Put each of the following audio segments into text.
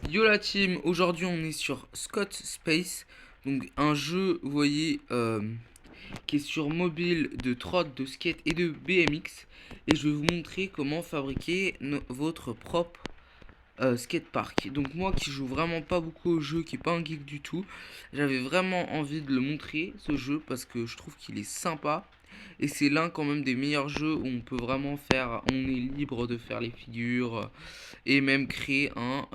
Yo la team, aujourd'hui on est sur Scott Space, donc un jeu, vous voyez, qui est sur mobile de trotte, de skate et de BMX. Et je vais vous montrer comment fabriquer votre propre skatepark. Donc moi qui joue vraiment pas beaucoup au jeu, qui est pas un geek du tout, j'avais vraiment envie de le montrer ce jeu parce que je trouve qu'il est sympa. Et c'est l'un quand même des meilleurs jeux où on peut vraiment faire, on est libre de faire les figures et même créer un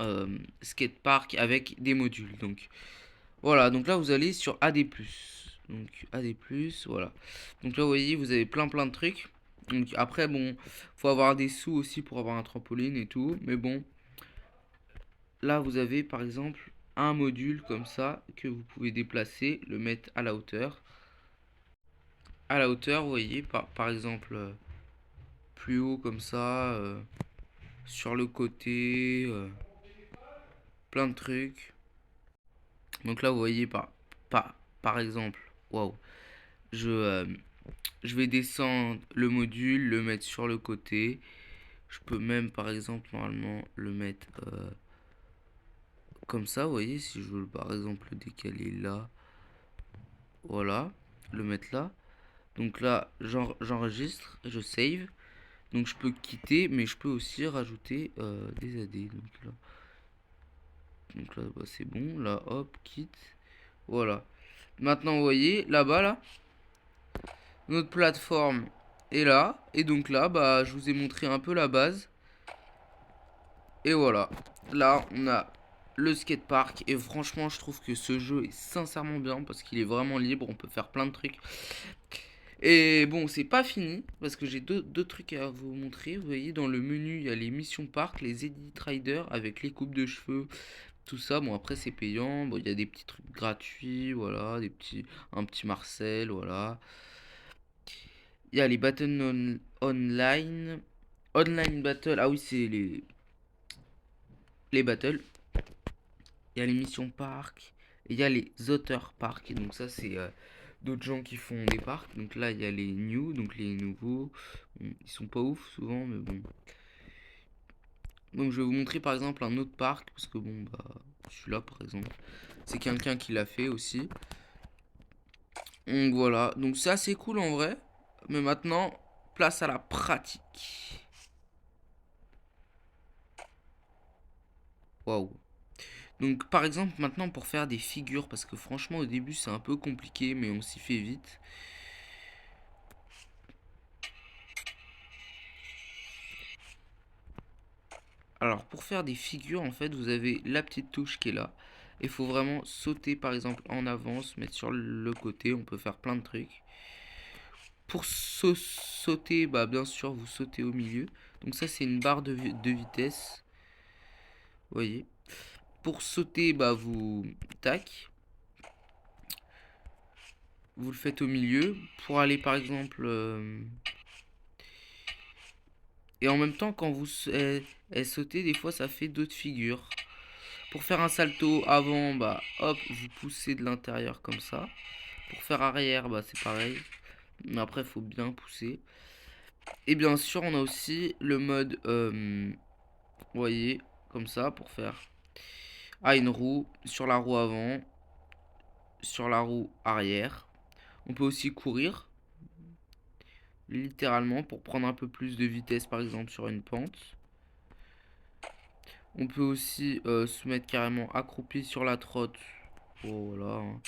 skatepark avec des modules. Donc voilà, donc là vous allez sur AD+. Donc AD+, voilà. Donc là vous voyez, vous avez plein de trucs. Donc après bon, faut avoir des sous aussi pour avoir un trampoline et tout, mais bon, là vous avez par exemple un module comme ça que vous pouvez déplacer, le mettre à la hauteur. À la hauteur, vous voyez, par exemple plus haut comme ça, sur le côté, plein de trucs. Donc là, vous voyez, par exemple, waouh, je, euh, je vais descendre le module, le mettre sur le côté. Je peux même, par exemple, normalement, le mettre comme ça, vous voyez, si je veux, par exemple, le décaler là, voilà, le mettre là. Donc là, j'enregistre, je save. Donc je peux quitter, mais je peux aussi rajouter des AD. Donc là bah, c'est bon. Là, hop, quitte. Voilà. Maintenant, vous voyez, là-bas, là, notre plateforme est là. Et donc là, bah, je vous ai montré un peu la base. Et voilà. Là, on a le skatepark. Et franchement, je trouve que ce jeu est sincèrement bien parce qu'il est vraiment libre. On peut faire plein de trucs. Et bon, c'est pas fini parce que j'ai deux trucs à vous montrer. Vous voyez, dans le menu, il y a les missions park, les Edit Rider avec les coupes de cheveux, tout ça. Bon, après, c'est payant. Bon, il y a des petits trucs gratuits, voilà, un petit Marcel, voilà. Il y a les online. Online battle. Ah oui, c'est les battles. Il y a les missions park. Et il y a les auteurs park. Et donc, ça, c'est d'autres gens qui font des parcs. Donc là, il y a les new, donc les nouveaux. Bon, ils sont pas ouf souvent, mais bon. Donc, je vais vous montrer par exemple un autre parc. Parce que bon, bah, celui-là par exemple, c'est quelqu'un qui l'a fait aussi. Donc voilà. Donc, c'est assez cool en vrai. Mais maintenant, place à la pratique. Waouh. Donc par exemple maintenant pour faire des figures, parce que franchement au début c'est un peu compliqué mais on s'y fait vite. Alors pour faire des figures en fait vous avez la petite touche qui est là. Il faut vraiment sauter par exemple en avant, se mettre sur le côté, on peut faire plein de trucs. Pour sauter, bah bien sûr vous sautez au milieu. Donc ça c'est une barre de vitesse. Vous voyez. Pour sauter, bah vous tac, vous le faites au milieu. Pour aller par exemple et en même temps quand vous sautez, des fois ça fait d'autres figures. Pour faire un salto avant, bah hop, vous poussez de l'intérieur comme ça. Pour faire arrière, bah c'est pareil. Mais après, il faut bien pousser. Et bien sûr, on a aussi le mode, vous voyez, comme ça, pour faire une roue, sur la roue avant, sur la roue arrière. On peut aussi courir, littéralement, pour prendre un peu plus de vitesse, par exemple, sur une pente. On peut aussi se mettre carrément accroupi sur la trotte. Oh, voilà, hein.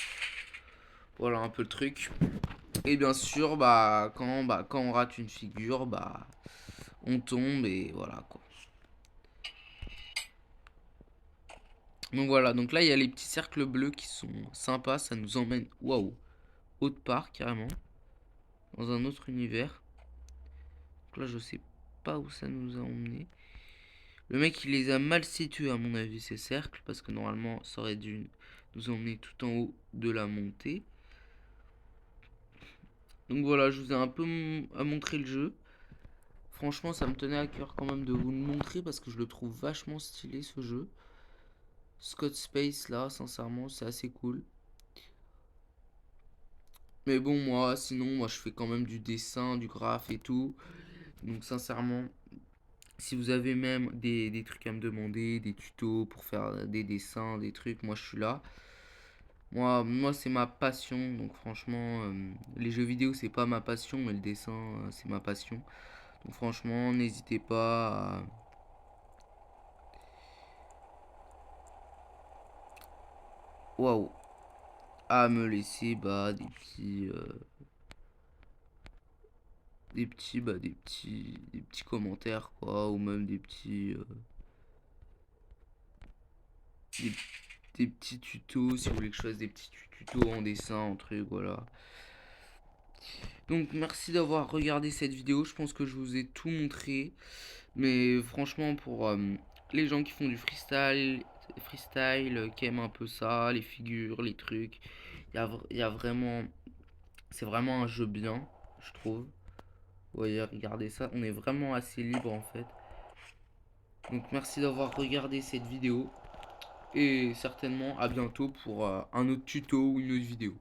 Voilà un peu le truc. Et bien sûr, quand on rate une figure, bah, on tombe et voilà quoi. Donc voilà, donc là il y a les petits cercles bleus qui sont sympas, ça nous emmène, waouh, autre part carrément, dans un autre univers. Donc là je sais pas où ça nous a emmené. Le mec il les a mal situés à mon avis ces cercles, parce que normalement ça aurait dû nous emmener tout en haut de la montée. Donc voilà, je vous ai un peu montré le jeu. Franchement ça me tenait à cœur quand même de vous le montrer parce que je le trouve vachement stylé ce jeu. Scott Space là, sincèrement, c'est assez cool. Mais bon, sinon, moi je fais quand même du dessin, du graphe et tout. Donc sincèrement, Si vous avez même des trucs à me demander, des tutos pour faire des dessins, des trucs, moi je suis là. Moi c'est ma passion, donc franchement, les jeux vidéo c'est pas ma passion, mais le dessin c'est ma passion. Donc franchement, n'hésitez pas waouh, à me laisser des petits commentaires quoi, ou même des, des petits tutos si vous voulez que je fasse des petits tutos en dessin, en truc, voilà. Donc merci d'avoir regardé cette vidéo, je pense que je vous ai tout montré. Mais franchement pour les gens qui font du freestyle, qui aiment un peu ça, les figures, les trucs, il y a vraiment... C'est vraiment un jeu bien, je trouve. Vous voyez, regardez ça, on est vraiment assez libre en fait. Donc merci d'avoir regardé cette vidéo. Et certainement à bientôt pour un autre tuto ou une autre vidéo.